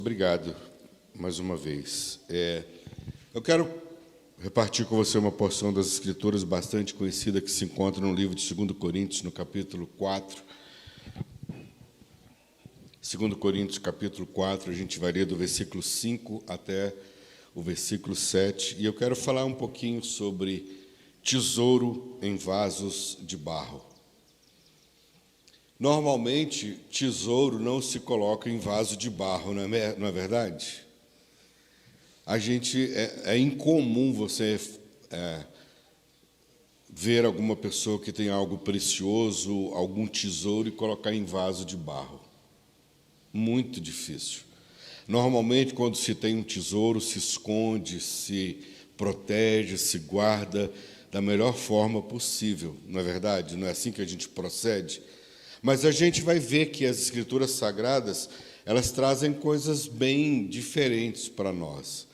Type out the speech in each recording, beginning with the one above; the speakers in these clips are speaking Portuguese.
Obrigado, mais uma vez. Eu quero repartir com você uma porção das Escrituras bastante conhecida que se encontra no livro de 2 Coríntios, no capítulo 4. 2 Coríntios, capítulo 4, a gente vai ler do versículo 5 até o versículo 7. E eu quero falar um pouquinho sobre tesouro em vasos de barro. Normalmente, tesouro não se coloca em vaso de barro, não é verdade? É incomum você ver alguma pessoa que tem algo precioso, algum tesouro, e colocar em vaso de barro. Muito difícil. Normalmente, quando se tem um tesouro, se esconde, se protege, se guarda da melhor forma possível, não é verdade? Não é assim que a gente procede? Mas a gente vai ver que as Escrituras Sagradas, elas trazem coisas bem diferentes para nós.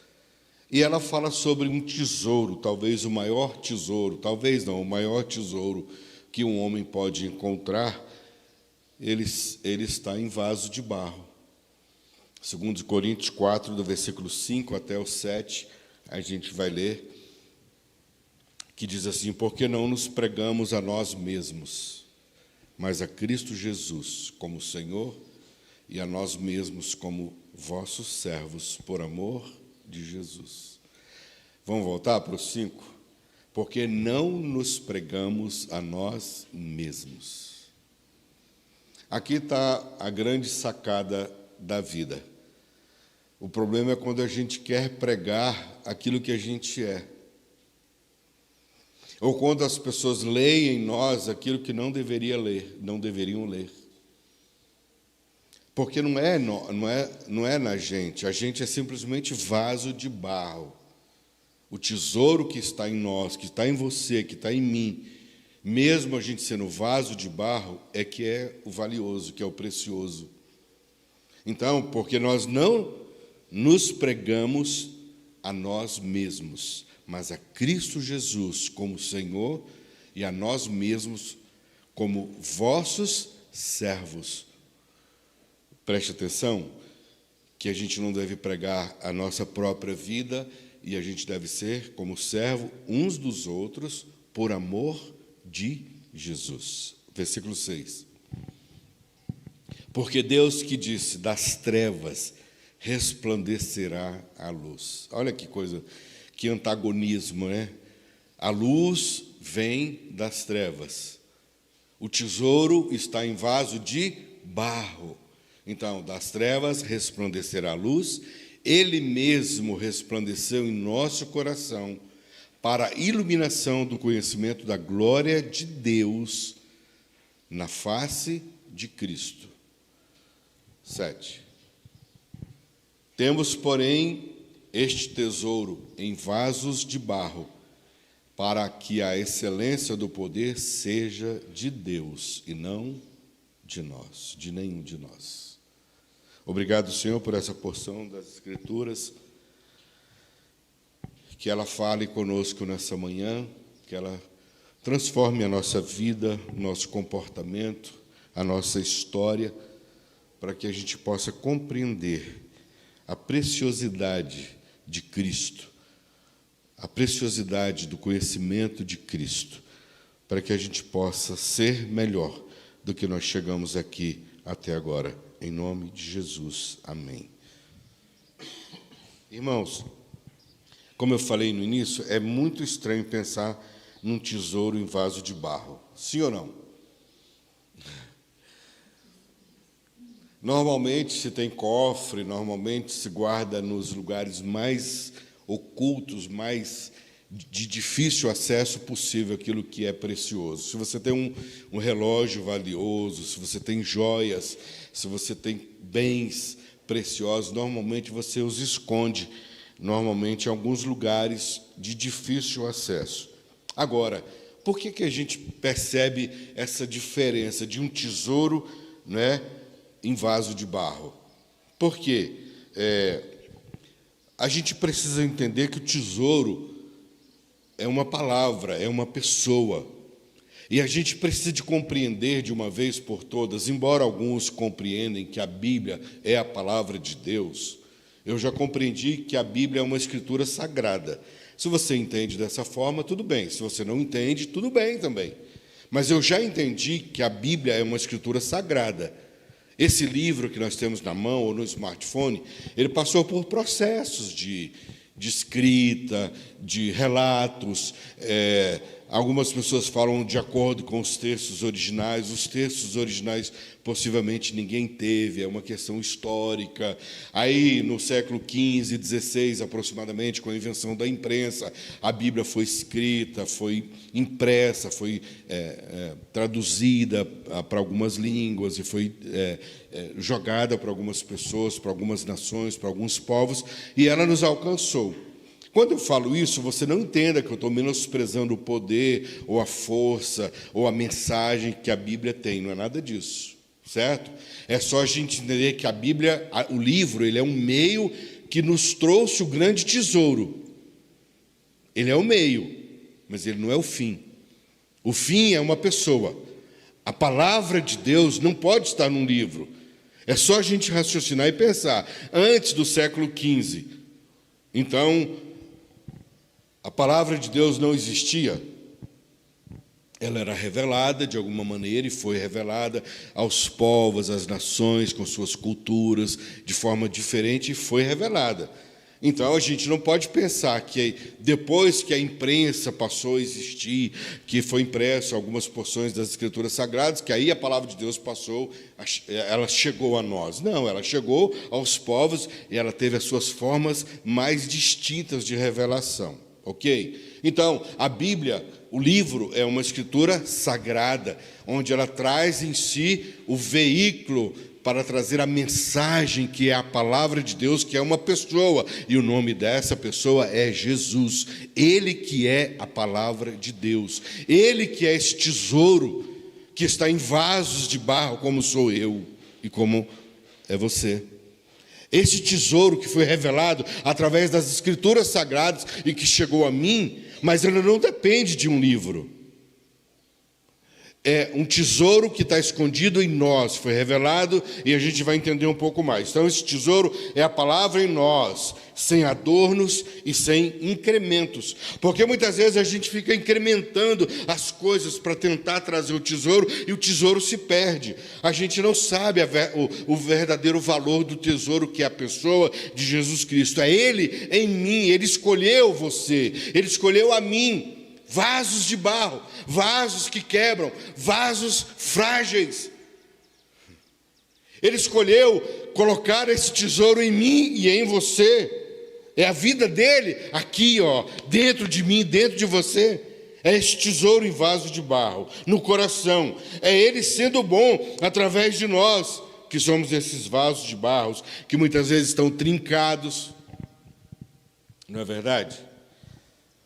E ela fala sobre um tesouro, talvez o maior tesouro, talvez não, o maior tesouro que um homem pode encontrar, ele está em vaso de barro. 2 Coríntios 4, do versículo 5 até o 7, a gente vai ler, que diz assim: porque não nos pregamos a nós mesmos, mas a Cristo Jesus como Senhor, e a nós mesmos como vossos servos, por amor de Jesus. Vamos voltar para o 5? Porque não nos pregamos a nós mesmos. Aqui está a grande sacada da vida. O problema é quando a gente quer pregar aquilo que a gente é. Ou quando as pessoas leem em nós aquilo que não deveriam ler. Porque não é na gente, a gente é simplesmente vaso de barro. O tesouro que está em nós, que está em você, que está em mim, mesmo a gente sendo vaso de barro, é que é o valioso, que é o precioso. Então, porque nós não nos pregamos a nós mesmos, mas a Cristo Jesus como Senhor, e a nós mesmos como vossos servos. Preste atenção que a gente não deve pregar a nossa própria vida, e a gente deve ser como servo uns dos outros por amor de Jesus. Versículo 6. Porque Deus que disse, das trevas resplandecerá a luz. Olha que coisa, que antagonismo, né? A luz vem das trevas. O tesouro está em vaso de barro. Então, das trevas resplandecerá a luz. Ele mesmo resplandeceu em nosso coração para a iluminação do conhecimento da glória de Deus na face de Cristo. 7. Temos, porém, este tesouro em vasos de barro, para que a excelência do poder seja de Deus e não de nós, de nenhum de nós. Obrigado, Senhor, por essa porção das Escrituras, que ela fale conosco nessa manhã, que ela transforme a nossa vida, nosso comportamento, a nossa história, para que a gente possa compreender a preciosidade de Cristo, a preciosidade do conhecimento de Cristo, para que a gente possa ser melhor do que nós chegamos aqui até agora. Em nome de Jesus. Amém. Irmãos, como eu falei no início, é muito estranho pensar num tesouro em vaso de barro. Sim ou não? Normalmente se tem cofre, normalmente se guarda nos lugares mais ocultos, mais de difícil acesso possível, aquilo que é precioso. Se você tem um relógio valioso, se você tem joias, se você tem bens preciosos, normalmente você os esconde, normalmente em alguns lugares de difícil acesso. Agora, por que a gente percebe essa diferença de um tesouro, né, em vaso de barro? Porque a gente precisa entender que o tesouro é uma palavra, é uma pessoa. E a gente precisa de compreender de uma vez por todas, embora alguns compreendem que a Bíblia é a palavra de Deus, eu já compreendi que a Bíblia é uma escritura sagrada. Se você entende dessa forma, tudo bem. Se você não entende, tudo bem também. Mas eu já entendi que a Bíblia é uma escritura sagrada. Esse livro que nós temos na mão ou no smartphone, ele passou por processos de escrita, de relatos. Algumas pessoas falam de acordo com os textos originais. Os textos originais, possivelmente, ninguém teve, é uma questão histórica. Aí, no século XV, XVI, aproximadamente, com a invenção da imprensa, a Bíblia foi escrita, foi impressa, foi traduzida para algumas línguas e foi jogada para algumas pessoas, para algumas nações, para alguns povos, e ela nos alcançou. Quando eu falo isso, você não entenda que eu estou menosprezando o poder, ou a força, ou a mensagem que a Bíblia tem. Não é nada disso, certo? É só a gente entender que a Bíblia, o livro, ele é um meio que nos trouxe o grande tesouro. Ele é o meio, mas ele não é o fim. O fim é uma pessoa. A palavra de Deus não pode estar num livro. É só a gente raciocinar e pensar. Antes do século XV, então, a palavra de Deus não existia. Ela era revelada de alguma maneira e foi revelada aos povos, às nações, com suas culturas, de forma diferente, e foi revelada. Então, a gente não pode pensar que depois que a imprensa passou a existir, que foi impresso algumas porções das Escrituras Sagradas, que aí a palavra de Deus passou, ela chegou a nós. Não, ela chegou aos povos e ela teve as suas formas mais distintas de revelação. Ok? Então, a Bíblia, o livro, é uma escritura sagrada, onde ela traz em si o veículo para trazer a mensagem que é a palavra de Deus, que é uma pessoa, e o nome dessa pessoa é Jesus. Ele que é a palavra de Deus, ele que é esse tesouro que está em vasos de barro, como sou eu e como é você. Esse tesouro que foi revelado através das Escrituras Sagradas e que chegou a mim, mas ele não depende de um livro. É um tesouro que está escondido em nós, foi revelado e a gente vai entender um pouco mais. Então, esse tesouro é a palavra em nós, sem adornos e sem incrementos. Porque muitas vezes a gente fica incrementando as coisas para tentar trazer o tesouro e o tesouro se perde. A gente não sabe o verdadeiro valor do tesouro que é a pessoa de Jesus Cristo. É Ele em mim, Ele escolheu você, Ele escolheu a mim. Vasos de barro, vasos que quebram, vasos frágeis. Ele escolheu colocar esse tesouro em mim e em você. É a vida dele aqui, dentro de mim, dentro de você. É esse tesouro em vaso de barro, no coração. É ele sendo bom através de nós, que somos esses vasos de barro, que muitas vezes estão trincados. Não é verdade?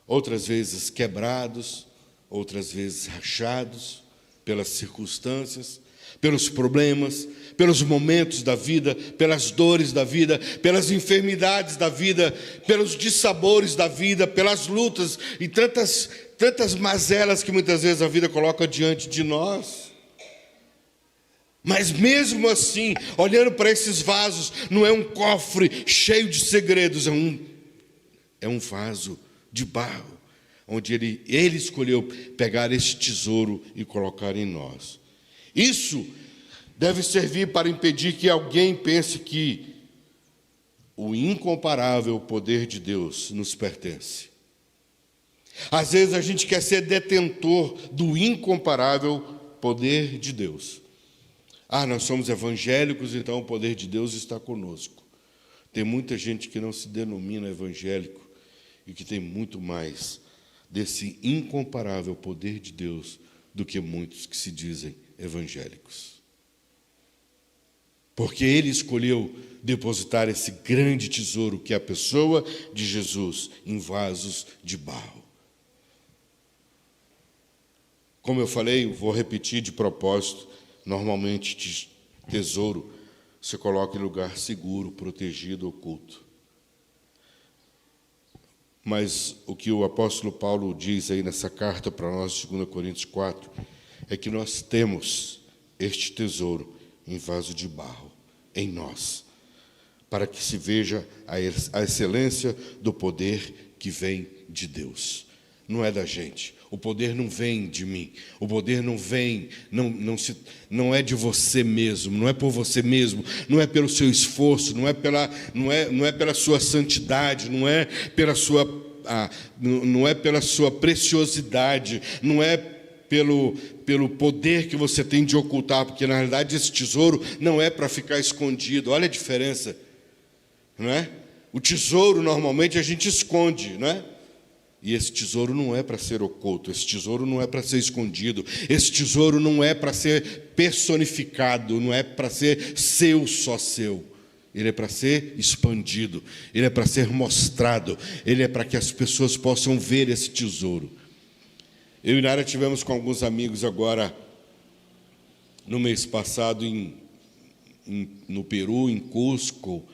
Outras vezes quebrados, outras vezes rachados pelas circunstâncias, pelos problemas, pelos momentos da vida, pelas dores da vida, pelas enfermidades da vida, pelos dissabores da vida, pelas lutas e tantas mazelas que muitas vezes a vida coloca diante de nós. Mas mesmo assim, olhando para esses vasos, não é um cofre cheio de segredos, é um vaso de barro, onde ele escolheu pegar esse tesouro e colocar em nós. Isso deve servir para impedir que alguém pense que o incomparável poder de Deus nos pertence. Às vezes a gente quer ser detentor do incomparável poder de Deus. Nós somos evangélicos, então o poder de Deus está conosco. Tem muita gente que não se denomina evangélico e que tem muito mais desse incomparável poder de Deus do que muitos que se dizem evangélicos. Porque ele escolheu depositar esse grande tesouro que é a pessoa de Jesus em vasos de barro. Como eu falei, vou repetir de propósito, normalmente tesouro se coloca em lugar seguro, protegido, oculto. Mas o que o apóstolo Paulo diz aí nessa carta para nós, 2 Coríntios 4, é que nós temos este tesouro em vaso de barro, em nós, para que se veja a excelência do poder que vem de Deus. Não é da gente. O poder não vem de mim. O poder não vem, não é de você mesmo, não é por você mesmo, não é pelo seu esforço, não é pela sua santidade, não é pela sua preciosidade, não é pelo poder que você tem de ocultar, porque na realidade esse tesouro não é para ficar escondido. Olha a diferença, não é? O tesouro normalmente a gente esconde, não é? E esse tesouro não é para ser oculto, esse tesouro não é para ser escondido, esse tesouro não é para ser personificado, não é para ser seu, só seu. Ele é para ser expandido, ele é para ser mostrado, ele é para que as pessoas possam ver esse tesouro. Eu e Nara tivemos com alguns amigos agora, no mês passado, no Peru, em Cusco.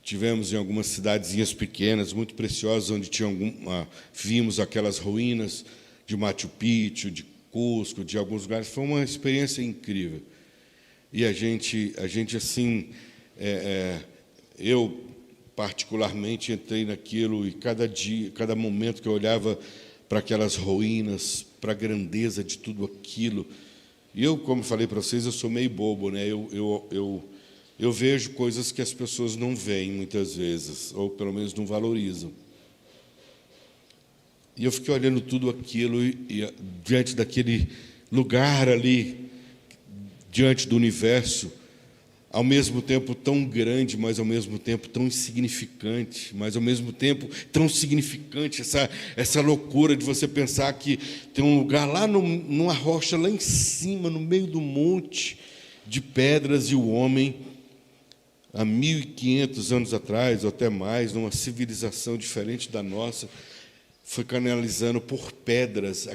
Tivemos em algumas cidadezinhas pequenas, muito preciosas, onde vimos aquelas ruínas de Machu Picchu, de Cusco, de alguns lugares. Foi uma experiência incrível. E a gente assim, eu particularmente entrei naquilo, e cada dia, cada momento que eu olhava para aquelas ruínas, para a grandeza de tudo aquilo. E eu, como falei para vocês, eu sou meio bobo, né? Eu vejo coisas que as pessoas não veem muitas vezes, ou pelo menos não valorizam. E eu fiquei olhando tudo aquilo e diante daquele lugar ali, diante do universo, ao mesmo tempo tão grande, mas ao mesmo tempo tão insignificante, mas ao mesmo tempo tão significante, essa loucura de você pensar que tem um lugar lá numa rocha, lá em cima, no meio do monte de pedras, e o homem, há 1.500 anos atrás, ou até mais, numa civilização diferente da nossa, foi canalizando por pedras,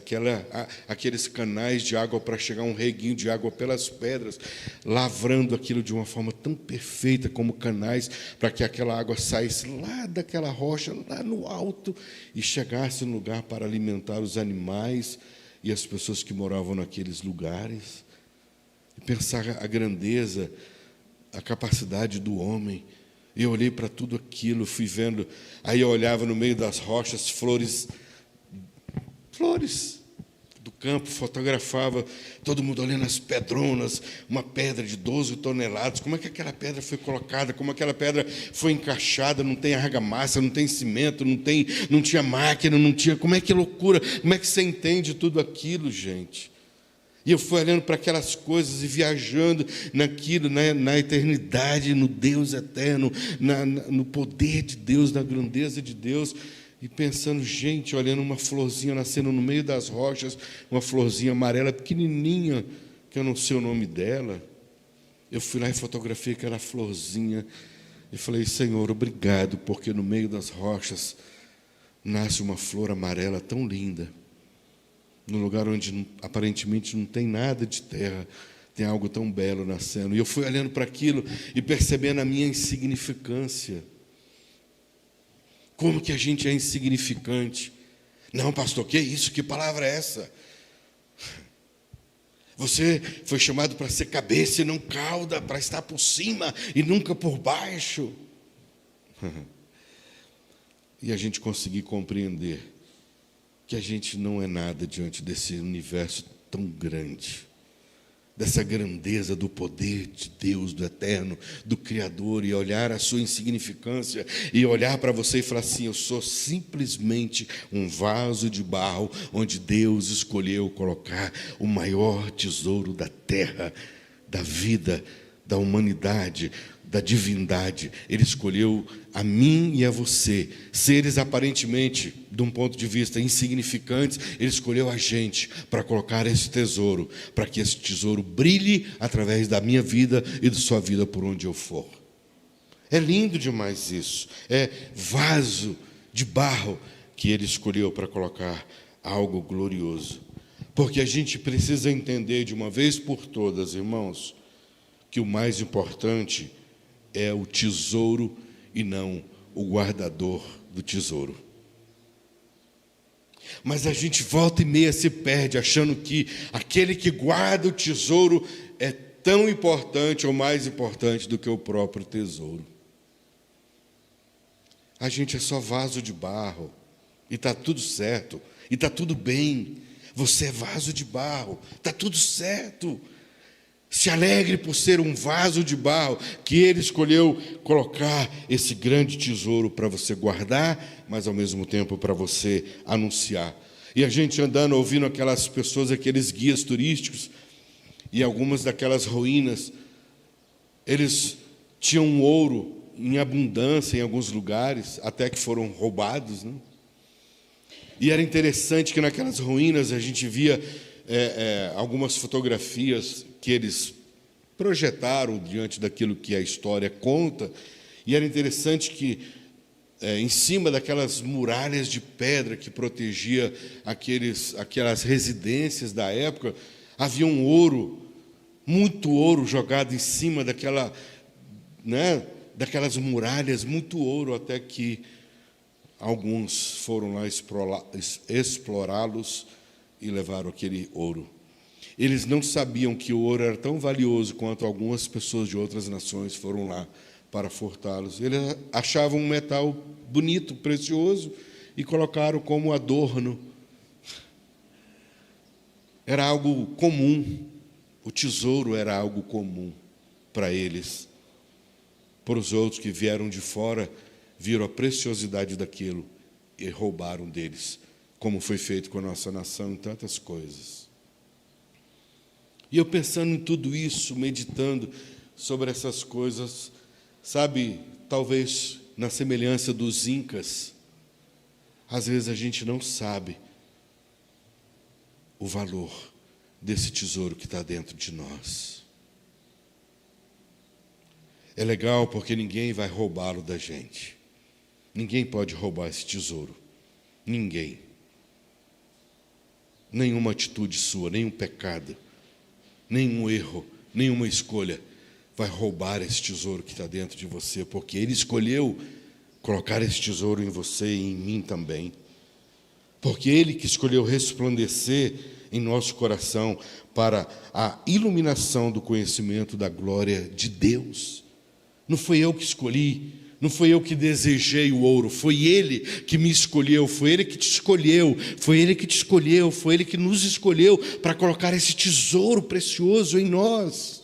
aqueles canais de água para chegar um reguinho de água pelas pedras, lavrando aquilo de uma forma tão perfeita como canais, para que aquela água saísse lá daquela rocha, lá no alto, e chegasse no lugar para alimentar os animais e as pessoas que moravam naqueles lugares. E pensar a grandeza, a capacidade do homem. E eu olhei para tudo aquilo, fui vendo. Aí eu olhava no meio das rochas, flores do campo, fotografava, todo mundo olhando as pedronas, uma pedra de 12 toneladas. Como é que aquela pedra foi colocada? Como aquela pedra foi encaixada? Não tem argamassa, não tem cimento, não tinha máquina, não tinha. Como é que loucura? Como é que você entende tudo aquilo, gente? E eu fui olhando para aquelas coisas e viajando naquilo, na eternidade, no Deus eterno, no poder de Deus, na grandeza de Deus, e pensando, gente, olhando uma florzinha nascendo no meio das rochas, uma florzinha amarela, pequenininha, que eu não sei o nome dela. Eu fui lá e fotografei aquela florzinha e falei, Senhor, obrigado, porque no meio das rochas nasce uma flor amarela tão linda. No lugar onde aparentemente não tem nada de terra, tem algo tão belo nascendo. E eu fui olhando para aquilo e percebendo a minha insignificância. Como que a gente é insignificante? Não, pastor, que isso? Que palavra é essa? Você foi chamado para ser cabeça e não cauda, para estar por cima e nunca por baixo. E a gente conseguir compreender que a gente não é nada diante desse universo tão grande, dessa grandeza do poder de Deus, do eterno, do Criador, e olhar a sua insignificância, e olhar para você e falar assim, eu sou simplesmente um vaso de barro, onde Deus escolheu colocar o maior tesouro da terra, da vida, da humanidade, da divindade. Ele escolheu a mim e a você, seres aparentemente, de um ponto de vista insignificantes. Ele escolheu a gente para colocar esse tesouro, para que esse tesouro brilhe através da minha vida e da sua vida por onde eu for. É lindo demais isso. É vaso de barro que Ele escolheu para colocar algo glorioso. Porque a gente precisa entender de uma vez por todas, irmãos, que o mais importante é o tesouro e não o guardador do tesouro. Mas a gente volta e meia se perde, achando que aquele que guarda o tesouro é tão importante ou mais importante do que o próprio tesouro. A gente é só vaso de barro, e está tudo certo, e está tudo bem. Você é vaso de barro, está tudo certo. Se alegre por ser um vaso de barro, que Ele escolheu colocar esse grande tesouro para você guardar, mas ao mesmo tempo para você anunciar. E a gente andando, ouvindo aquelas pessoas, aqueles guias turísticos, e algumas daquelas ruínas, eles tinham ouro em abundância em alguns lugares, até que foram roubados, né? E era interessante que naquelas ruínas a gente via algumas fotografias que eles projetaram diante daquilo que a história conta, e era interessante que em cima daquelas muralhas de pedra que protegia aquelas residências da época, havia um ouro, muito ouro jogado em cima daquelas muralhas, muito ouro, até que alguns foram lá explorá-los e levaram aquele ouro. Eles não sabiam que o ouro era tão valioso quanto algumas pessoas de outras nações foram lá para furtá-los. Eles achavam um metal bonito, precioso, e colocaram como adorno. Era algo comum, o tesouro era algo comum para eles. Para os outros que vieram de fora, viram a preciosidade daquilo e roubaram deles, como foi feito com a nossa nação em tantas coisas. E eu pensando em tudo isso, meditando sobre essas coisas, sabe, talvez na semelhança dos incas, às vezes a gente não sabe o valor desse tesouro que está dentro de nós. É legal porque ninguém vai roubá-lo da gente. Ninguém pode roubar esse tesouro. Ninguém. Nenhuma atitude sua, nenhum pecado, nenhum erro, nenhuma escolha vai roubar esse tesouro que está dentro de você, porque Ele escolheu colocar esse tesouro em você e em mim também. Porque Ele que escolheu resplandecer em nosso coração para a iluminação do conhecimento da glória de Deus. Não foi eu que escolhi, não foi eu que desejei o ouro, foi Ele que me escolheu, foi Ele que te escolheu, foi Ele que te escolheu, foi Ele que nos escolheu para colocar esse tesouro precioso em nós,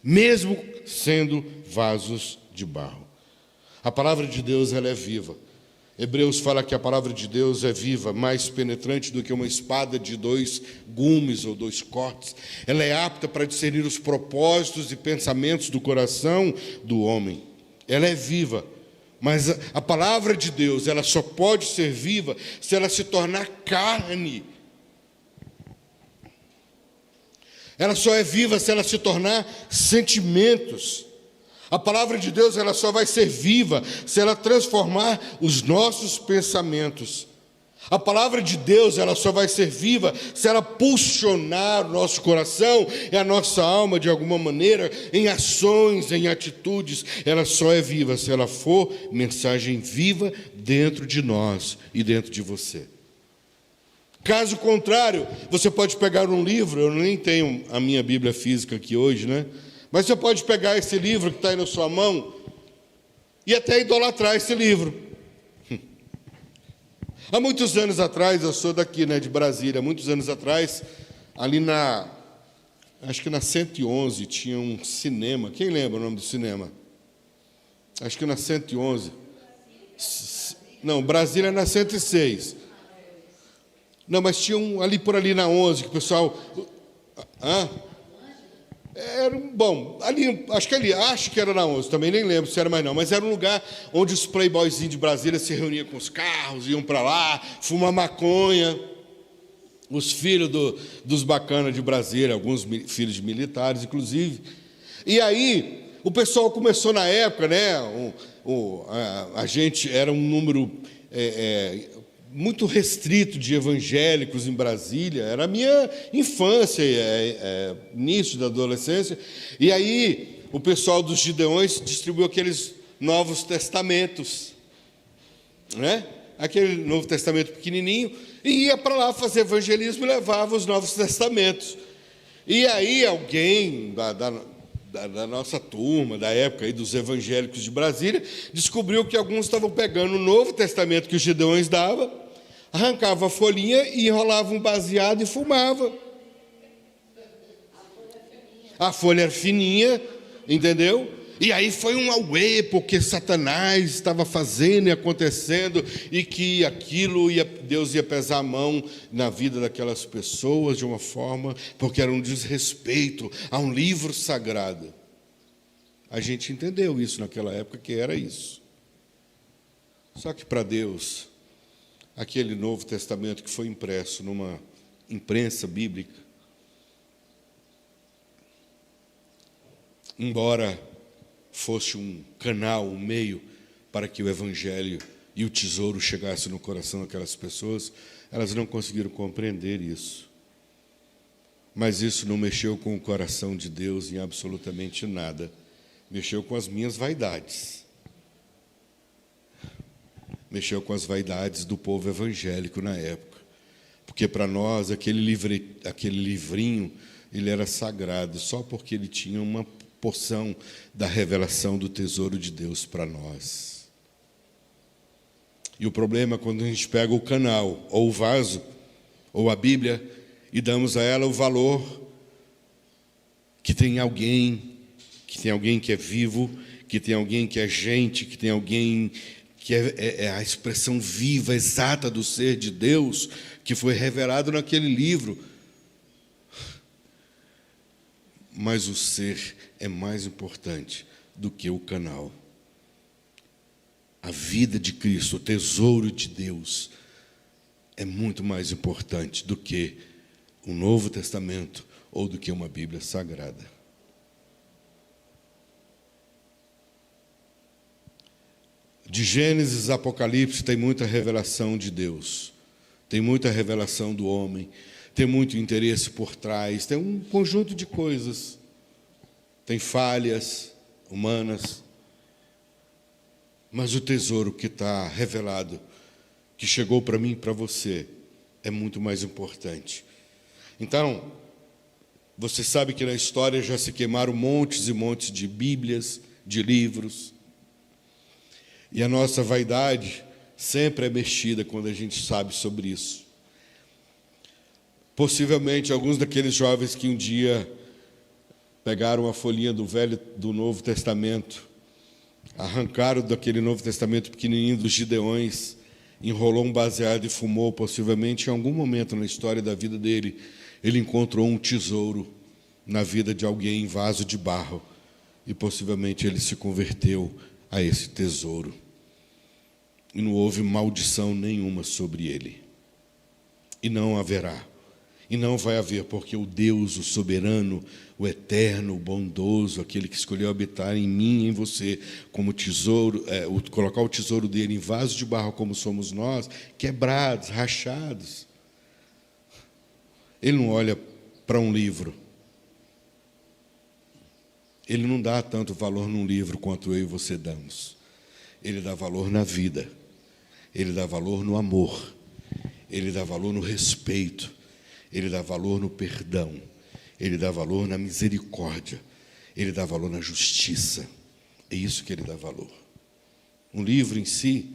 mesmo sendo vasos de barro. A palavra de Deus, ela é viva. Hebreus fala que a palavra de Deus é viva, mais penetrante do que uma espada de 2 gumes ou 2 cortes. Ela é apta para discernir os propósitos e pensamentos do coração do homem. Ela é viva, mas a palavra de Deus, ela só pode ser viva se ela se tornar carne. Ela só é viva se ela se tornar sentimentos. A palavra de Deus, ela só vai ser viva se ela transformar os nossos pensamentos. A palavra de Deus, ela só vai ser viva se ela pulsionar o nosso coração e a nossa alma de alguma maneira, em ações, em atitudes. Ela só é viva se ela for mensagem viva dentro de nós e dentro de você. Caso contrário, você pode pegar um livro, eu nem tenho a minha Bíblia física aqui hoje, né? Mas você pode pegar esse livro que está aí na sua mão e até idolatrar esse livro. Há muitos anos atrás, eu sou daqui, né, de Brasília, há muitos anos atrás, ali acho que na 111, tinha um cinema. Quem lembra o nome do cinema? Acho que na 111. Não, Brasília é na 106. Não, mas tinha um ali por ali na 11, que o pessoal... Bom, ali, acho que era na 11, também nem lembro se era mais não, mas era um lugar onde os playboyzinhos de Brasília se reuniam com os carros, iam para lá, fumar maconha, os filhos dos bacanas de Brasília, alguns filhos de militares, inclusive. E aí, o pessoal começou na época, né, a gente era um número muito restrito de evangélicos em Brasília, era a minha infância, início da adolescência, e aí o pessoal dos Gideões distribuiu aqueles Novos Testamentos, né? aquele Novo Testamento pequenininho, e ia para lá fazer evangelismo e levava os Novos Testamentos. E aí alguém da nossa turma, da época aí dos evangélicos de Brasília, descobriu que alguns estavam pegando o Novo Testamento que os Gideões davam, arrancava a folhinha e enrolava um baseado e fumava. A folha era fininha, entendeu? E aí foi um auê, porque Satanás estava fazendo e acontecendo, e que aquilo, Deus ia pesar a mão na vida daquelas pessoas de uma forma, porque era um desrespeito a um livro sagrado. A gente entendeu isso naquela época, que era isso. Só que para Deus, aquele Novo Testamento que foi impresso numa imprensa bíblica, embora fosse um canal, um meio para que o evangelho e o tesouro chegassem no coração daquelas pessoas, elas não conseguiram compreender isso. Mas isso não mexeu com o coração de Deus em absolutamente nada. Mexeu com as minhas vaidades. Mexeu com as vaidades do povo evangélico na época. Porque para nós, aquele livrinho, ele era sagrado, só porque ele tinha uma porção da revelação do tesouro de Deus para nós. E o problema é quando a gente pega o canal, ou o vaso, ou a Bíblia, e damos a ela o valor que tem alguém que é vivo, que tem alguém que é gente, que tem alguém que é a expressão viva, exata do ser de Deus, que foi revelado naquele livro. Mas o ser é mais importante do que o canal. A vida de Cristo, o tesouro de Deus, é muito mais importante do que o Novo Testamento ou do que uma Bíblia sagrada. De Gênesis a Apocalipse tem muita revelação de Deus, tem muita revelação do homem, tem muito interesse por trás, tem um conjunto de coisas, tem falhas humanas, mas o tesouro que está revelado, que chegou para mim e para você, é muito mais importante. Então, você sabe que na história já se queimaram montes e montes de Bíblias, de livros, e a nossa vaidade sempre é mexida quando a gente sabe sobre isso. Possivelmente, alguns daqueles jovens que um dia pegaram a folhinha do Novo Testamento, arrancaram daquele Novo Testamento pequenininho dos Gideões, enrolou um baseado e fumou, possivelmente, em algum momento na história da vida dele, ele encontrou um tesouro na vida de alguém em vaso de barro, e possivelmente ele se converteu a esse tesouro. E não houve maldição nenhuma sobre ele. E não haverá. E não vai haver, porque o Deus, o soberano, o eterno, o bondoso, aquele que escolheu habitar em mim e em você, como tesouro, colocar o tesouro dele em vaso de barro, como somos nós, quebrados, rachados. Ele não olha para um livro. Ele não dá tanto valor num livro quanto eu e você damos. Ele dá valor na vida. Ele dá valor no amor. Ele dá valor no respeito. Ele dá valor no perdão. Ele dá valor na misericórdia. Ele dá valor na justiça. É isso que ele dá valor. Um livro em si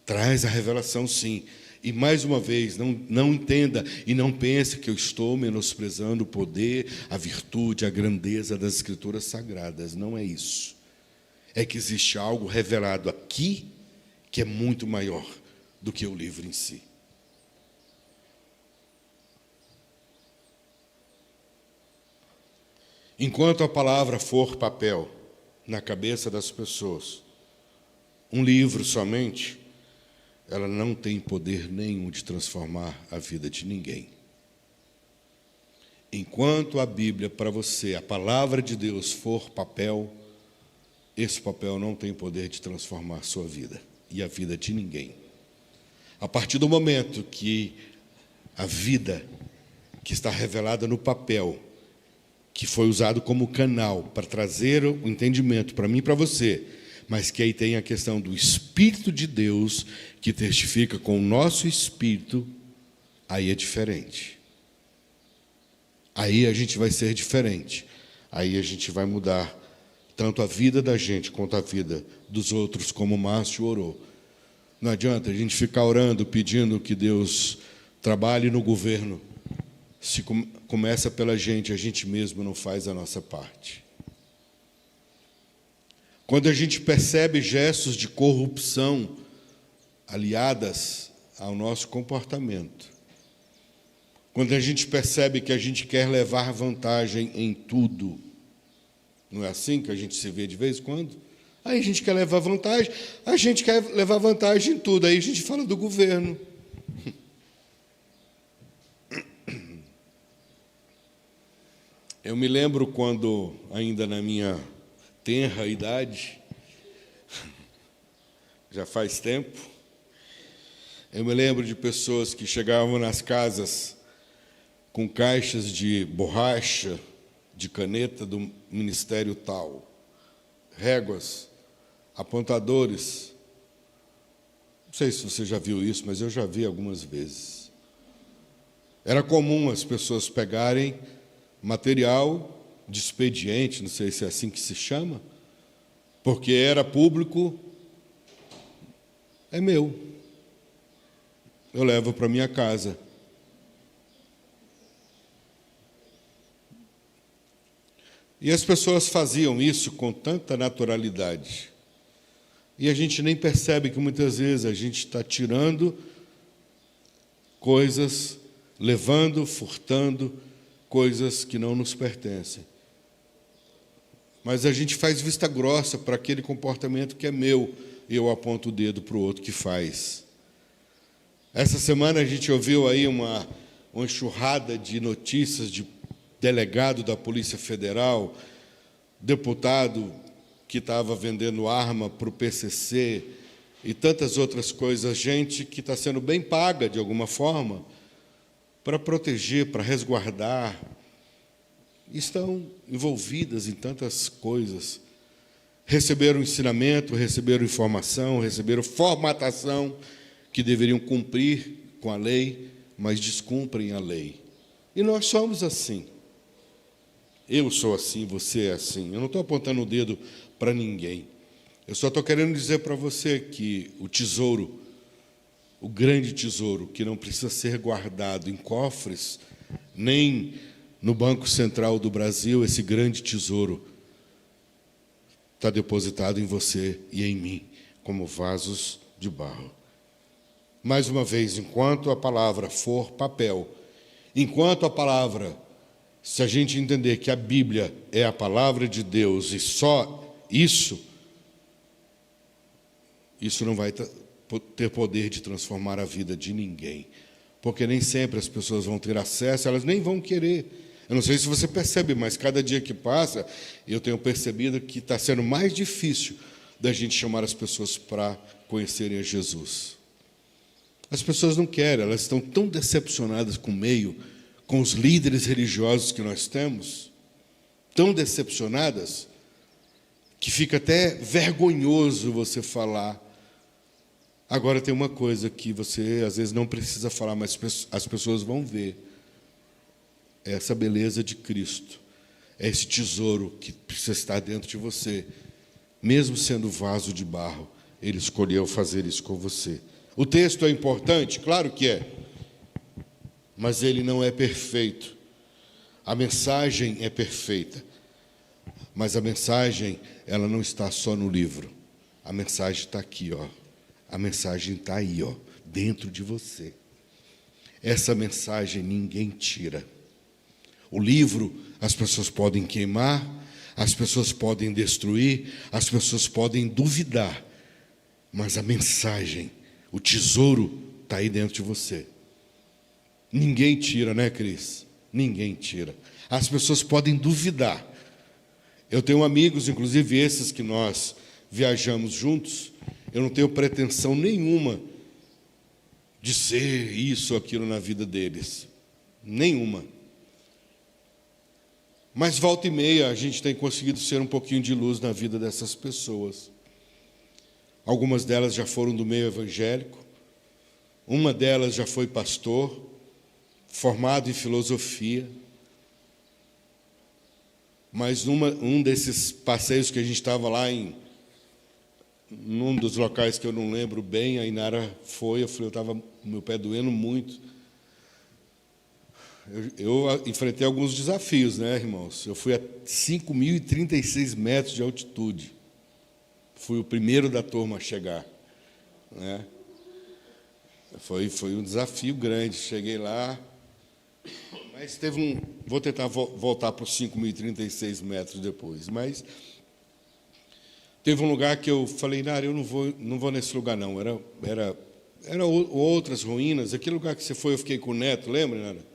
traz a revelação, sim. E, mais uma vez, não entenda e não pense que eu estou menosprezando o poder, a virtude, a grandeza das Escrituras Sagradas. Não é isso. É que existe algo revelado aqui que é muito maior do que o livro em si. Enquanto a palavra for papel na cabeça das pessoas, um livro somente, ela não tem poder nenhum de transformar a vida de ninguém. Enquanto a Bíblia para você, a palavra de Deus for papel, esse papel não tem poder de transformar a sua vida e a vida de ninguém. A partir do momento que a vida que está revelada no papel, que foi usado como canal para trazer o entendimento para mim e para você, mas que aí tem a questão do Espírito de Deus, que testifica com o nosso espírito, aí é diferente. Aí a gente vai ser diferente. Aí a gente vai mudar tanto a vida da gente quanto a vida dos outros, como o Márcio orou. Não adianta a gente ficar orando, pedindo que Deus trabalhe no governo. Se começa pela gente, a gente mesmo não faz a nossa parte. Quando a gente percebe gestos de corrupção aliadas ao nosso comportamento, quando a gente percebe que a gente quer levar vantagem em tudo, não é assim que a gente se vê de vez em quando? Aí a gente quer levar vantagem, em tudo, aí a gente fala do governo. Eu me lembro quando, ainda na minha tenra idade, já faz tempo, eu me lembro de pessoas que chegavam nas casas com caixas de borracha, de caneta do ministério tal, réguas, apontadores. Não sei se você já viu isso, mas eu já vi algumas vezes. Era comum as pessoas pegarem material de expediente, não sei se é assim que se chama, porque era público, é meu. Eu levo para minha casa. E as pessoas faziam isso com tanta naturalidade. E a gente nem percebe que muitas vezes a gente está tirando coisas, levando, furtando coisas que não nos pertencem. Mas a gente faz vista grossa para aquele comportamento que é meu, e eu aponto o dedo para o outro que faz. Essa semana a gente ouviu aí uma enxurrada de notícias de delegado da Polícia Federal, deputado que estava vendendo arma para o PCC e tantas outras coisas, gente que está sendo bem paga, de alguma forma, para proteger, para resguardar. Estão envolvidas em tantas coisas. Receberam ensinamento, receberam informação, receberam formatação que deveriam cumprir com a lei, mas descumprem a lei. E nós somos assim. Eu sou assim, você é assim. Eu não estou apontando o dedo para ninguém. Eu só estou querendo dizer para você que o tesouro, o grande tesouro, que não precisa ser guardado em cofres, nem no Banco Central do Brasil, esse grande tesouro está depositado em você e em mim, como vasos de barro. Mais uma vez, enquanto a palavra for papel, enquanto a palavra, se a gente entender que a Bíblia é a palavra de Deus e só isso não vai ter poder de transformar a vida de ninguém, porque nem sempre as pessoas vão ter acesso, elas nem vão querer. Eu não sei se você percebe, mas cada dia que passa, eu tenho percebido que está sendo mais difícil da gente chamar as pessoas para conhecerem a Jesus. As pessoas não querem, elas estão tão decepcionadas com o meio, com os líderes religiosos que nós temos, tão decepcionadas, que fica até vergonhoso você falar. Agora tem uma coisa que você às vezes não precisa falar, mas as pessoas vão ver. É essa beleza de Cristo, é esse tesouro que precisa estar dentro de você. Mesmo sendo vaso de barro, Ele escolheu fazer isso com você. O texto é importante? Claro que é. Mas ele não é perfeito. A mensagem é perfeita. Mas a mensagem, ela não está só no livro. A mensagem está aqui, ó. A mensagem está aí, ó, dentro de você. Essa mensagem ninguém tira. O livro, as pessoas podem queimar, as pessoas podem destruir, as pessoas podem duvidar. Mas a mensagem, o tesouro, está aí dentro de você. Ninguém tira, né, Cris? Ninguém tira. As pessoas podem duvidar. Eu tenho amigos, inclusive esses que nós viajamos juntos, eu não tenho pretensão nenhuma de ser isso ou aquilo na vida deles. Nenhuma. Mas volta e meia a gente tem conseguido ser um pouquinho de luz na vida dessas pessoas. Algumas delas já foram do meio evangélico. Uma delas já foi pastor, formado em filosofia. Mas um desses passeios que a gente estava lá num dos locais que eu não lembro bem, a Inara foi, eu estava com meu pé doendo muito. Eu enfrentei alguns desafios, né, irmãos? Eu fui a 5.036 metros de altitude. Fui o primeiro da turma a chegar, né? Foi um desafio grande. Cheguei lá, mas vou tentar voltar para os 5.036 metros depois, mas teve um lugar que eu falei, Nara, eu não vou nesse lugar, não. Era outras ruínas. Aquele lugar que você foi, eu fiquei com o Neto, lembra, Nara?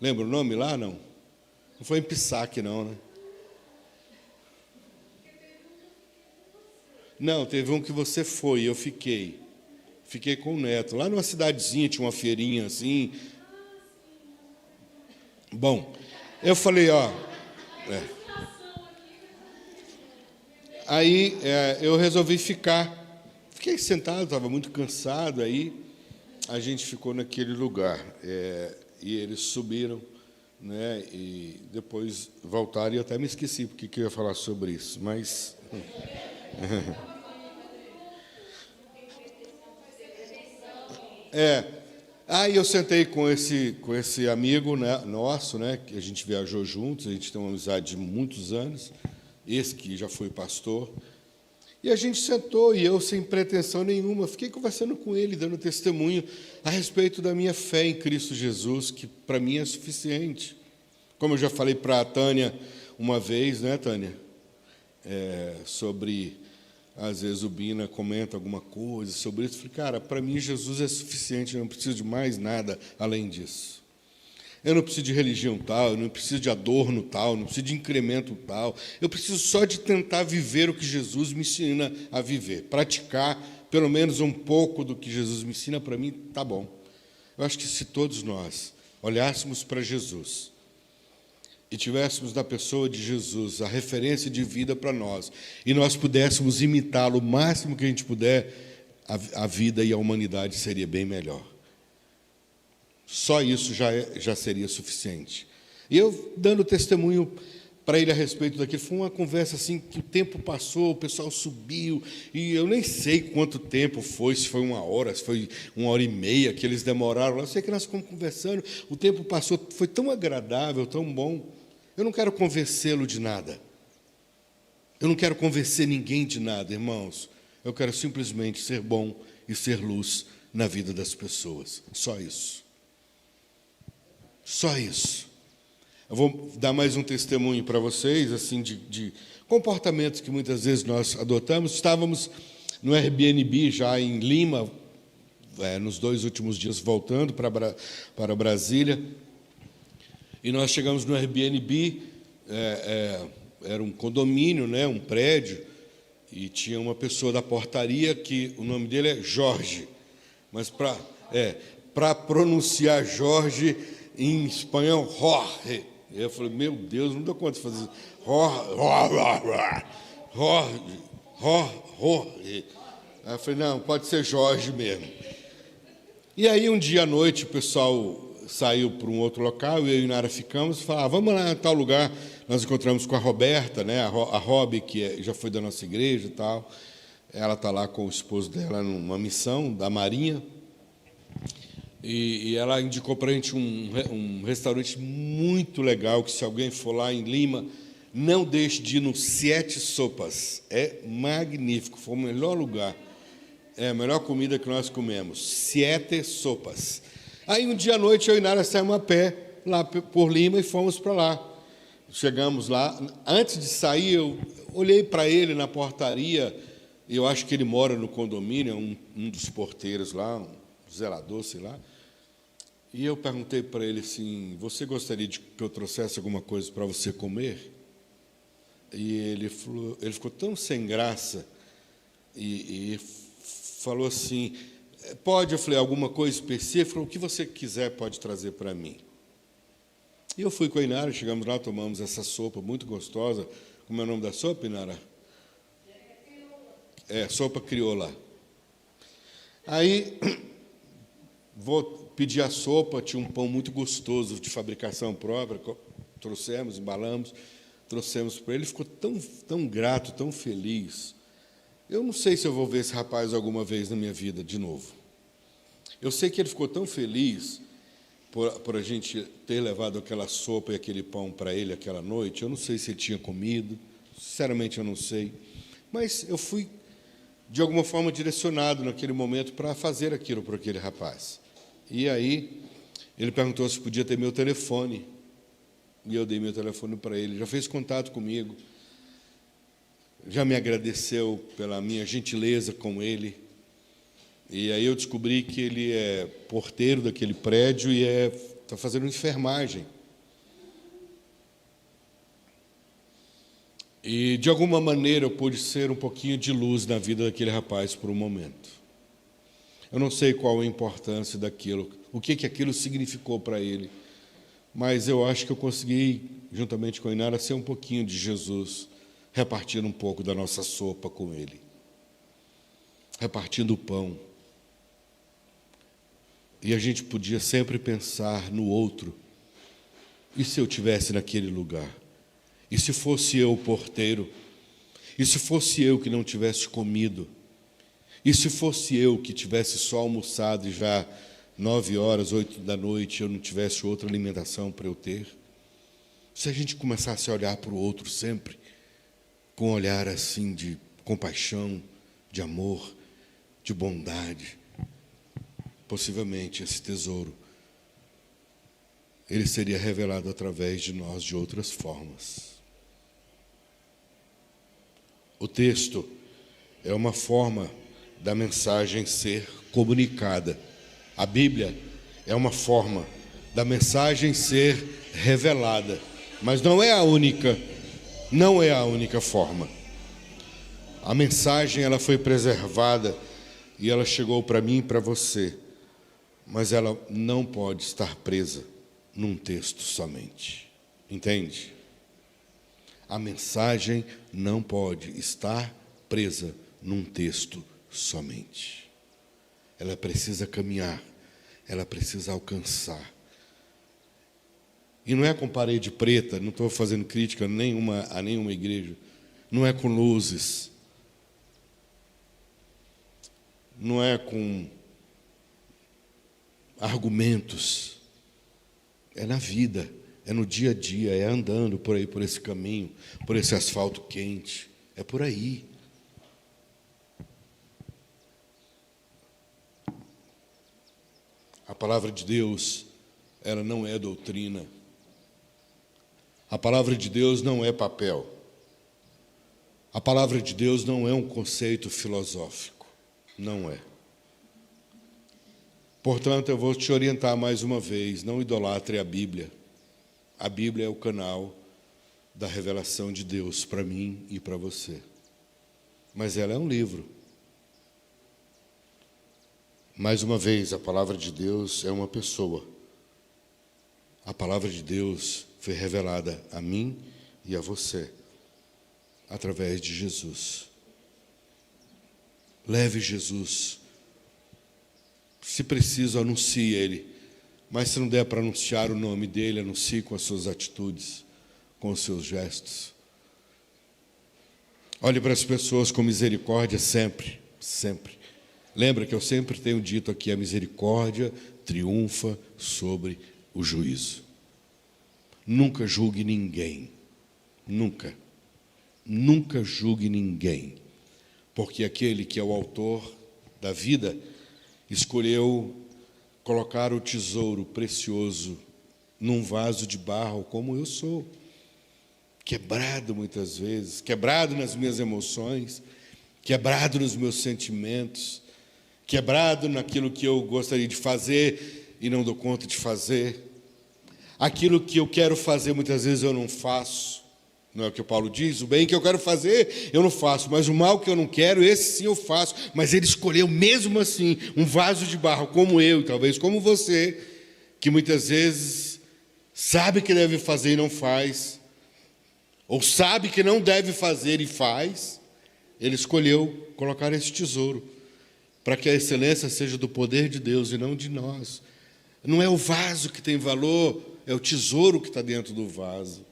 Lembra o nome lá, não? Não foi em Pissac, não, né? Não, teve um que você foi, eu fiquei. Fiquei com o Neto. Lá numa cidadezinha, tinha uma feirinha assim. Bom, eu falei, ó... Aí eu resolvi ficar. Fiquei sentado, estava muito cansado, aí a gente ficou naquele lugar. E eles subiram, né, e depois voltaram, e eu até me esqueci porque que eu ia falar sobre isso, mas... Aí eu sentei com esse amigo, né, nosso, né, que a gente viajou juntos, a gente tem uma amizade de muitos anos, esse que já foi pastor, e a gente sentou, e eu, sem pretensão nenhuma, fiquei conversando com ele, dando testemunho a respeito da minha fé em Cristo Jesus, que para mim é suficiente. Como eu já falei para a Tânia uma vez, né, Tânia? Sobre, às vezes o Bina comenta alguma coisa sobre isso. Eu falei, cara, para mim Jesus é suficiente, eu não preciso de mais nada além disso. Eu não preciso de religião tal, eu não preciso de adorno tal, não preciso de incremento tal. Eu preciso só de tentar viver o que Jesus me ensina a viver. Praticar pelo menos um pouco do que Jesus me ensina, para mim, tá bom. Eu acho que se todos nós olhássemos para Jesus e tivéssemos na pessoa de Jesus a referência de vida para nós, e nós pudéssemos imitá-lo o máximo que a gente puder, a vida e a humanidade seria bem melhor. Só isso já seria suficiente. E eu, dando testemunho para ele a respeito daquilo, foi uma conversa assim, que o tempo passou, o pessoal subiu, e eu nem sei quanto tempo foi, se foi 1 hora, se foi 1 hora e meia que eles demoraram lá. Eu sei que nós ficamos conversando, o tempo passou, foi tão agradável, tão bom. Eu não quero convencê-lo de nada. Eu não quero convencer ninguém de nada, irmãos. Eu quero simplesmente ser bom e ser luz na vida das pessoas. Só isso. Só isso. Eu vou dar mais um testemunho para vocês, assim, de comportamentos que muitas vezes nós adotamos. Estávamos no Airbnb já em Lima, nos 2 últimos dias voltando para Brasília, e nós chegamos no Airbnb, era um condomínio, né, um prédio, e tinha uma pessoa da portaria que o nome dele é Jorge, mas para pronunciar Jorge em espanhol, Jorge. Eu falei, meu Deus, não dou conta de fazer isso. Jorge. Aí eu falei, não, pode ser Jorge mesmo. E aí, um dia à noite, o pessoal saiu para um outro local, eu e a Inara ficamos, e falava, vamos lá em tal lugar. Nós encontramos com a Roberta, né, a Rob, que já foi da nossa igreja e tal. Ela está lá com o esposo dela numa missão da Marinha. E ela indicou para a gente um restaurante muito legal, que se alguém for lá em Lima, não deixe de ir no Siete Sopas. É magnífico, foi o melhor lugar. É a melhor comida que nós comemos. Siete Sopas. Aí um dia à noite eu e a Inara saímos a pé, lá por Lima, e fomos para lá. Chegamos lá. Antes de sair, eu olhei para ele na portaria, eu acho que ele mora no condomínio, um dos porteiros lá, um zelador, sei lá. E eu perguntei para ele assim, você gostaria de que eu trouxesse alguma coisa para você comer? E ele ficou tão sem graça e falou assim, pode? Eu falei, alguma coisa específica? Ele falou, o que você quiser pode trazer para mim. E eu fui com a Inara, chegamos lá, tomamos essa sopa muito gostosa. Como é o nome da sopa, Inara? Sopa crioula. Aí, vou pedir a sopa, tinha um pão muito gostoso de fabricação própria, trouxemos, embalamos, trouxemos para ele, ficou tão grato, tão feliz. Eu não sei se eu vou ver esse rapaz alguma vez na minha vida de novo. Eu sei que ele ficou tão feliz por a gente ter levado aquela sopa e aquele pão para ele aquela noite. Eu não sei se ele tinha comido, sinceramente eu não sei. Mas eu fui, de alguma forma, direcionado naquele momento para fazer aquilo para aquele rapaz. E aí, ele perguntou se podia ter meu telefone. E eu dei meu telefone para ele. Já fez contato comigo. Já me agradeceu pela minha gentileza com ele. E aí eu descobri que ele é porteiro daquele prédio e está fazendo enfermagem. E, de alguma maneira, eu pude ser um pouquinho de luz na vida daquele rapaz por um momento. Eu não sei qual a importância daquilo, o que aquilo significou para ele, mas eu acho que eu consegui, juntamente com a Inara, ser um pouquinho de Jesus, repartindo um pouco da nossa sopa com ele, repartindo o pão. E a gente podia sempre pensar no outro. E se eu estivesse naquele lugar? E se fosse eu o porteiro? E se fosse eu que não tivesse comido? E se fosse eu que tivesse só almoçado e já 9h, 8 da noite, eu não tivesse outra alimentação para eu ter? Se a gente começasse a olhar para o outro sempre, com um olhar assim de compaixão, de amor, de bondade, possivelmente esse tesouro, ele seria revelado através de nós de outras formas. O texto é uma forma da mensagem ser comunicada. A Bíblia é uma forma da mensagem ser revelada, mas não é a única forma. A mensagem ela foi preservada e ela chegou para mim e para você, mas ela não pode estar presa num texto somente. Entende? A mensagem não pode estar presa num texto somente. Ela precisa caminhar, ela precisa alcançar. E não é com parede preta, não estou fazendo crítica a nenhuma igreja, não é com luzes, não é com argumentos, é na vida, é no dia a dia, é andando por aí, por esse caminho, por esse asfalto quente, é por aí. A palavra de Deus, ela não é doutrina. A palavra de Deus não é papel. A palavra de Deus não é um conceito filosófico. Não é. Portanto, eu vou te orientar mais uma vez, não idolatre a Bíblia. A Bíblia é o canal da revelação de Deus para mim e para você. Mas ela é um livro. Mais uma vez, a palavra de Deus é uma pessoa. A palavra de Deus foi revelada a mim e a você, através de Jesus. Leve Jesus. Se preciso, anuncie Ele. Mas se não der para anunciar o nome dEle, anuncie com as suas atitudes, com os seus gestos. Olhe para as pessoas com misericórdia sempre, sempre. Lembra que eu sempre tenho dito aqui, a misericórdia triunfa sobre o juízo. Nunca julgue ninguém. Nunca. Nunca julgue ninguém. Porque aquele que é o autor da vida escolheu colocar o tesouro precioso num vaso de barro, como eu sou. Quebrado muitas vezes, quebrado nas minhas emoções, quebrado nos meus sentimentos, quebrado naquilo que eu gostaria de fazer e não dou conta de fazer. Aquilo que eu quero fazer, muitas vezes eu não faço. Não é o que o Paulo diz? O bem que eu quero fazer, eu não faço. Mas o mal que eu não quero, esse sim eu faço. Mas ele escolheu mesmo assim um vaso de barro, como eu, e talvez como você, que muitas vezes sabe que deve fazer e não faz, ou sabe que não deve fazer e faz. Ele escolheu colocar esse tesouro para que a excelência seja do poder de Deus e não de nós. Não é o vaso que tem valor, é o tesouro que está dentro do vaso.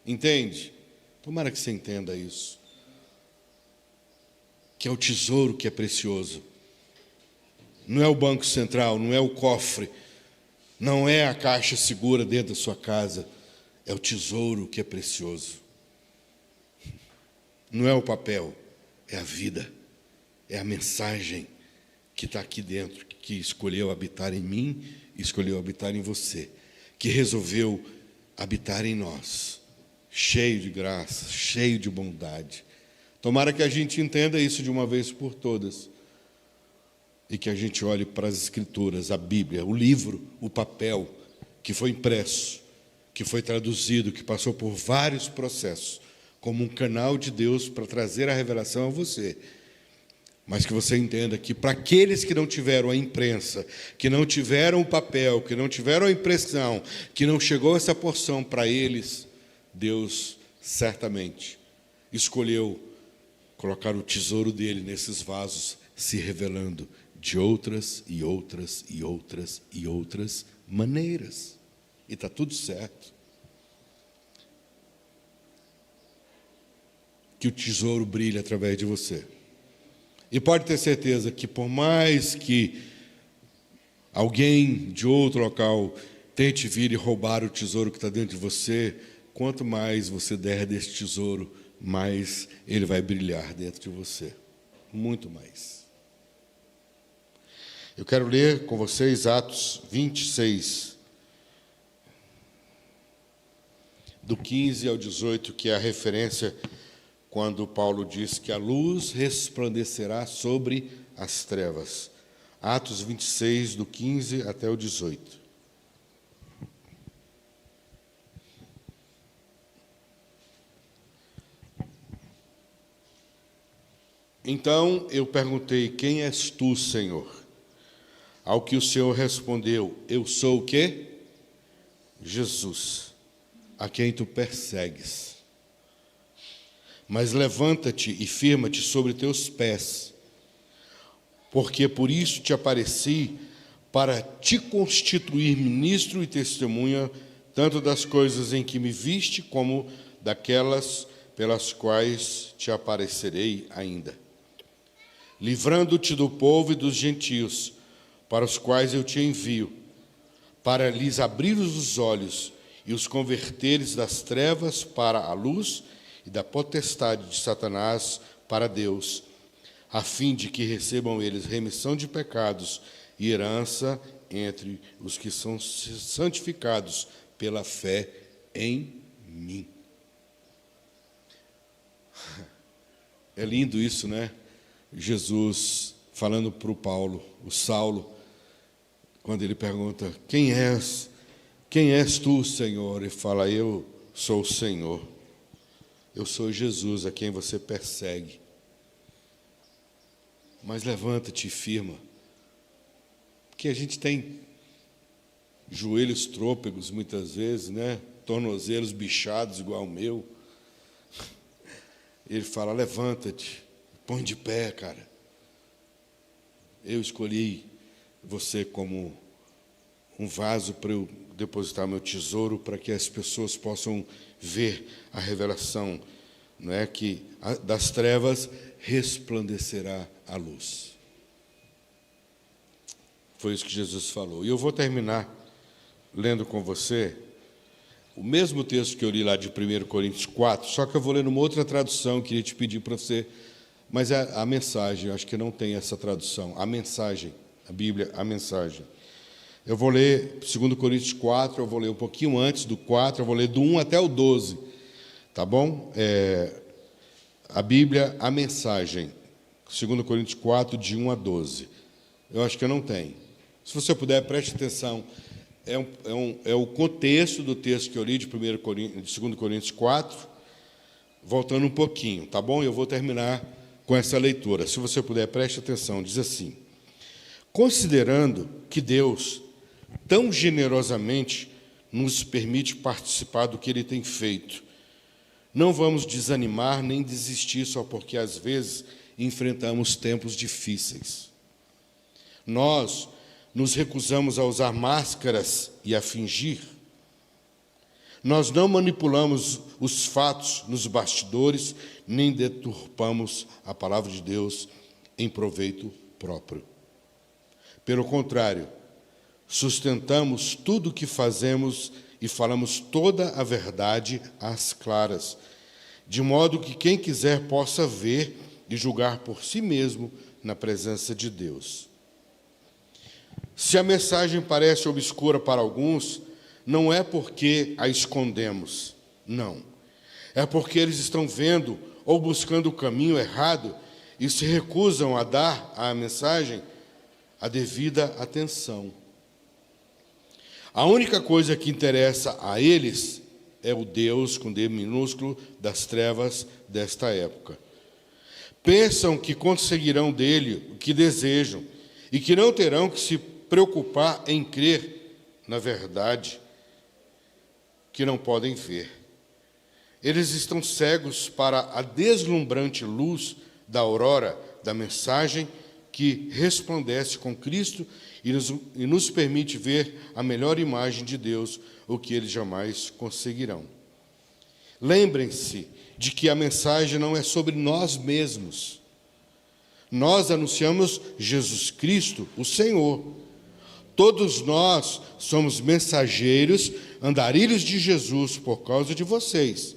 Entende? Tomara que você entenda isso. Que é o tesouro que é precioso. Não é o banco central, não é o cofre, não é a caixa segura dentro da sua casa. É o tesouro que é precioso. Não é o papel, é a vida, é a mensagem que está aqui dentro, que escolheu habitar em mim, escolheu habitar em você, que resolveu habitar em nós, cheio de graça, cheio de bondade. Tomara que a gente entenda isso de uma vez por todas e que a gente olhe para as Escrituras, a Bíblia, o livro, o papel que foi impresso, que foi traduzido, que passou por vários processos, como um canal de Deus para trazer a revelação a você. Mas que você entenda que para aqueles que não tiveram a imprensa, que não tiveram o papel, que não tiveram a impressão, que não chegou essa porção para eles, Deus certamente escolheu colocar o tesouro dele nesses vasos, se revelando de outras e outras e outras e outras maneiras. E está tudo certo. Que o tesouro brilhe através de você. E pode ter certeza que por mais que alguém de outro local tente vir e roubar o tesouro que está dentro de você, quanto mais você der desse tesouro, mais ele vai brilhar dentro de você. Muito mais. Eu quero ler com vocês Atos 26, do 15 ao 18, que é a referência quando Paulo diz que a luz resplandecerá sobre as trevas. Atos 26, do 15 até o 18. Então eu perguntei: quem és tu, Senhor? Ao que o Senhor respondeu: eu sou o quê? Jesus, a quem tu persegues. Mas levanta-te e firma-te sobre teus pés, porque por isso te apareci, para te constituir ministro e testemunha, tanto das coisas em que me viste, como daquelas pelas quais te aparecerei ainda, livrando-te do povo e dos gentios, para os quais eu te envio, para lhes abrir os olhos e os converteres das trevas para a luz e da potestade de Satanás para Deus, a fim de que recebam eles remissão de pecados e herança entre os que são santificados pela fé em mim. É lindo isso, né? Jesus falando para o Paulo, o Saulo, quando ele pergunta: quem és? Quem és tu, Senhor? E fala: eu sou o Senhor. Eu sou Jesus, a quem você persegue. Mas levanta-te e firma. Porque a gente tem joelhos trôpegos muitas vezes, né? Tornozelos bichados igual o meu. Ele fala: levanta-te, põe de pé, cara. Eu escolhi você como um vaso para eu depositar meu tesouro, para que as pessoas possam ver a revelação, não é, que das trevas resplandecerá a luz. Foi isso que Jesus falou. E eu vou terminar lendo com você o mesmo texto que eu li lá de 1 Coríntios 4, só que eu vou ler numa outra tradução, queria te pedir para você, mas é a mensagem, eu acho que não tem essa tradução, a mensagem, a Bíblia, a mensagem. Eu vou ler 2 Coríntios 4, eu vou ler um pouquinho antes do 4, eu vou ler do 1 até o 12, tá bom? A Bíblia, a mensagem, 2 Coríntios 4, de 1 a 12. Eu acho que eu não tenho. Se você puder, preste atenção. É o contexto do texto que eu li de 2 Coríntios 4, voltando um pouquinho, tá bom? Eu vou terminar com essa leitura. Se você puder, preste atenção. Diz assim: considerando que Deus tão generosamente nos permite participar do que Ele tem feito, não vamos desanimar nem desistir só porque às vezes enfrentamos tempos difíceis. Nós nos recusamos a usar máscaras e a fingir. Nós não manipulamos os fatos nos bastidores, nem deturpamos a palavra de Deus em proveito próprio. Pelo contrário, sustentamos tudo o que fazemos e falamos toda a verdade às claras, de modo que quem quiser possa ver e julgar por si mesmo na presença de Deus. Se a mensagem parece obscura para alguns, não é porque a escondemos, não. É porque eles estão vendo ou buscando o caminho errado e se recusam a dar à mensagem a devida atenção. A única coisa que interessa a eles é o Deus, com D minúsculo, das trevas desta época. Pensam que conseguirão dele o que desejam e que não terão que se preocupar em crer na verdade que não podem ver. Eles estão cegos para a deslumbrante luz da aurora da mensagem que resplandece com Cristo e nos permite ver a melhor imagem de Deus, o que eles jamais conseguirão. Lembrem-se de que a mensagem não é sobre nós mesmos. Nós anunciamos Jesus Cristo, o Senhor. Todos nós somos mensageiros, andarilhos de Jesus por causa de vocês.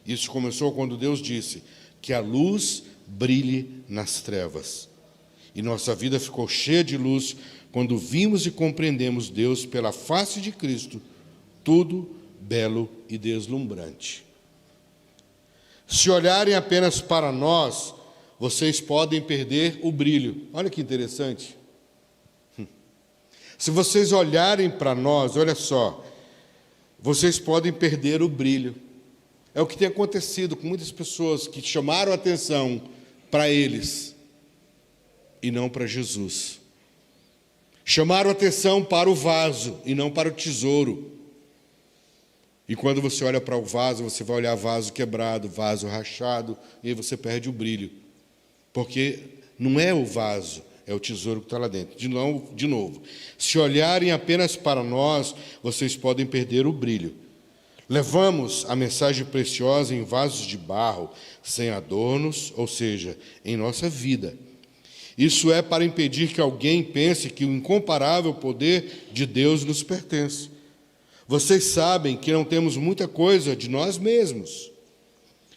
Isso começou quando Deus disse que a luz brilhe nas trevas. E nossa vida ficou cheia de luz quando vimos e compreendemos Deus pela face de Cristo, tudo belo e deslumbrante. Se olharem apenas para nós, vocês podem perder o brilho. Olha que interessante. Se vocês olharem para nós, olha só, vocês podem perder o brilho. É o que tem acontecido com muitas pessoas que chamaram a atenção para eles e não para Jesus. Chamaram a atenção para o vaso e não para o tesouro. E quando você olha para o vaso, você vai olhar vaso quebrado, vaso rachado, e aí você perde o brilho. Porque não é o vaso, é o tesouro que está lá dentro. De novo, se olharem apenas para nós, vocês podem perder o brilho. Levamos a mensagem preciosa em vasos de barro, sem adornos, ou seja, em nossa vida. Isso é para impedir que alguém pense que o incomparável poder de Deus nos pertence. Vocês sabem que não temos muita coisa de nós mesmos.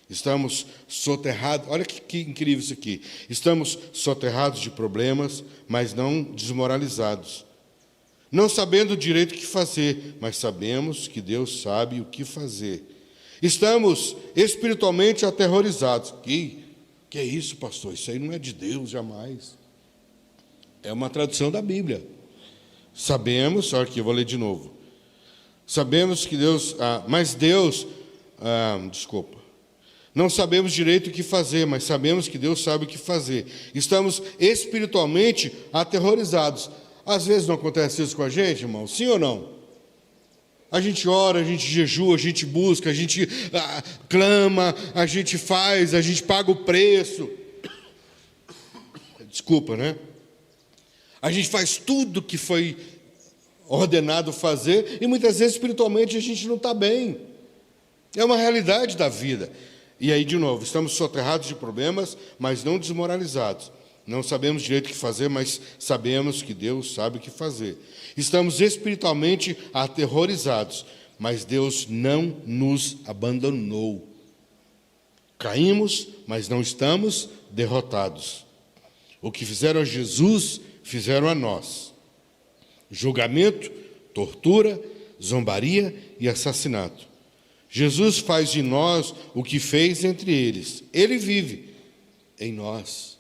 Estamos soterrados, olha que incrível isso aqui. Estamos soterrados de problemas, mas não desmoralizados. Não sabendo direito o que fazer, mas sabemos que Deus sabe o que fazer. Estamos espiritualmente aterrorizados. Que é isso, pastor? Isso aí não é de Deus, jamais. É uma tradução da Bíblia. Sabemos, olha aqui, eu vou ler de novo. Sabemos que Deus, não sabemos direito o que fazer, mas sabemos que Deus sabe o que fazer. Estamos espiritualmente aterrorizados. Às vezes não acontece isso com a gente, irmão? Sim ou não? A gente ora, a gente jejua, a gente busca, a gente clama, a gente faz, a gente paga o preço. Desculpa, né? A gente faz tudo que foi ordenado fazer e muitas vezes espiritualmente a gente não está bem. É uma realidade da vida. E aí, de novo, estamos soterrados de problemas, mas não desmoralizados. Não sabemos direito o que fazer, mas sabemos que Deus sabe o que fazer. Estamos espiritualmente aterrorizados, mas Deus não nos abandonou. Caímos, mas não estamos derrotados. O que fizeram a Jesus, fizeram a nós. Julgamento, tortura, zombaria e assassinato. Jesus faz de nós o que fez entre eles. Ele vive em nós.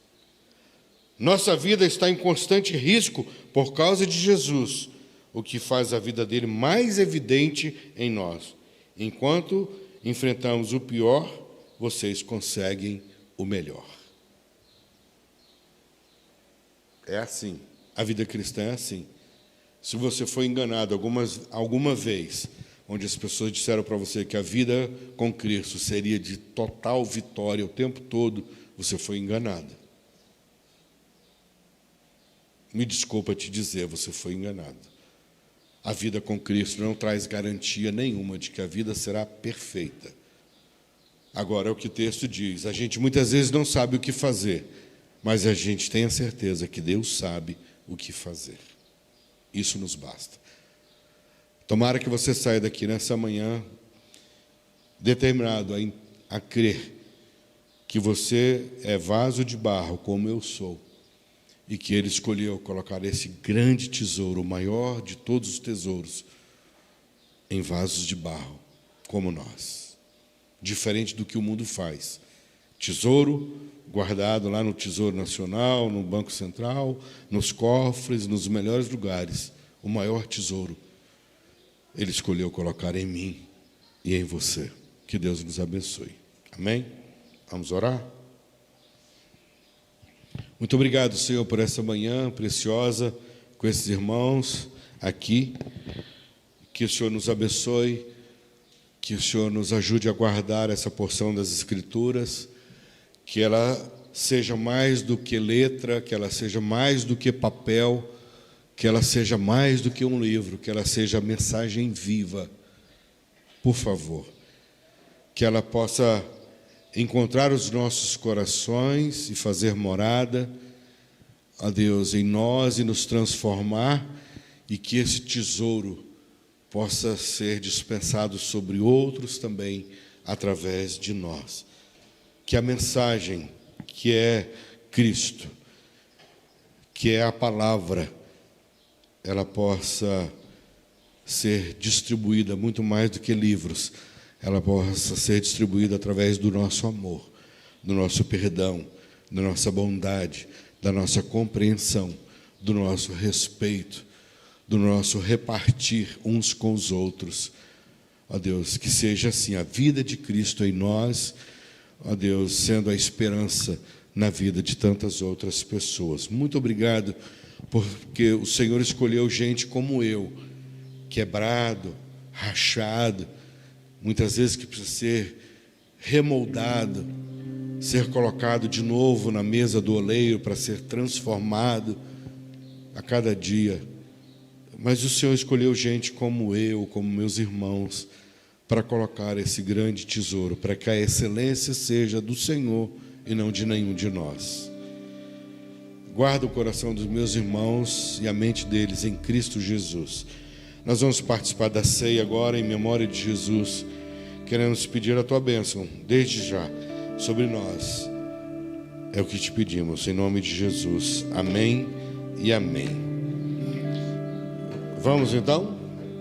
Nossa vida está em constante risco por causa de Jesus, o que faz a vida dele mais evidente em nós. Enquanto enfrentamos o pior, vocês conseguem o melhor. É assim. A vida cristã é assim. Se você foi enganado alguma vez, onde as pessoas disseram para você que a vida com Cristo seria de total vitória o tempo todo, você foi enganado. me desculpa te dizer, você foi enganado. A vida com Cristo não traz garantia nenhuma de que a vida será perfeita. Agora, é o que o texto diz. A gente muitas vezes não sabe o que fazer, mas a gente tem a certeza que Deus sabe o que fazer. Isso nos basta. Tomara que você saia daqui nessa manhã determinado a crer que você é vaso de barro, como eu sou, e que Ele escolheu colocar esse grande tesouro, o maior de todos os tesouros, em vasos de barro, como nós. Diferente do que o mundo faz. Tesouro guardado lá no Tesouro Nacional, no Banco Central, nos cofres, nos melhores lugares. O maior tesouro Ele escolheu colocar em mim e em você. Que Deus nos abençoe. Amém? Vamos orar? Muito obrigado, Senhor, por essa manhã preciosa com esses irmãos aqui. Que o Senhor nos abençoe, que o Senhor nos ajude a guardar essa porção das Escrituras, que ela seja mais do que letra, que ela seja mais do que papel, que ela seja mais do que um livro, que ela seja mensagem viva, por favor. Que ela possa encontrar os nossos corações e fazer morada, ó Deus, em nós e nos transformar, e que esse tesouro possa ser dispensado sobre outros também, através de nós. Que a mensagem que é Cristo, que é a palavra, ela possa ser distribuída muito mais do que livros, ela possa ser distribuída através do nosso amor, do nosso perdão, da nossa bondade, da nossa compreensão, do nosso respeito, do nosso repartir uns com os outros. Ó Deus, que seja assim a vida de Cristo em nós, ó Deus, sendo a esperança na vida de tantas outras pessoas. Muito obrigado, porque o Senhor escolheu gente como eu, quebrado, rachado, muitas vezes que precisa ser remoldado, ser colocado de novo na mesa do oleiro para ser transformado a cada dia. Mas o Senhor escolheu gente como eu, como meus irmãos, para colocar esse grande tesouro, para que a excelência seja do Senhor e não de nenhum de nós. Guarda o coração dos meus irmãos e a mente deles em Cristo Jesus. Nós vamos participar da ceia agora em memória de Jesus. Queremos pedir a tua bênção, desde já, sobre nós. É o que te pedimos, em nome de Jesus. Amém e amém. Vamos então?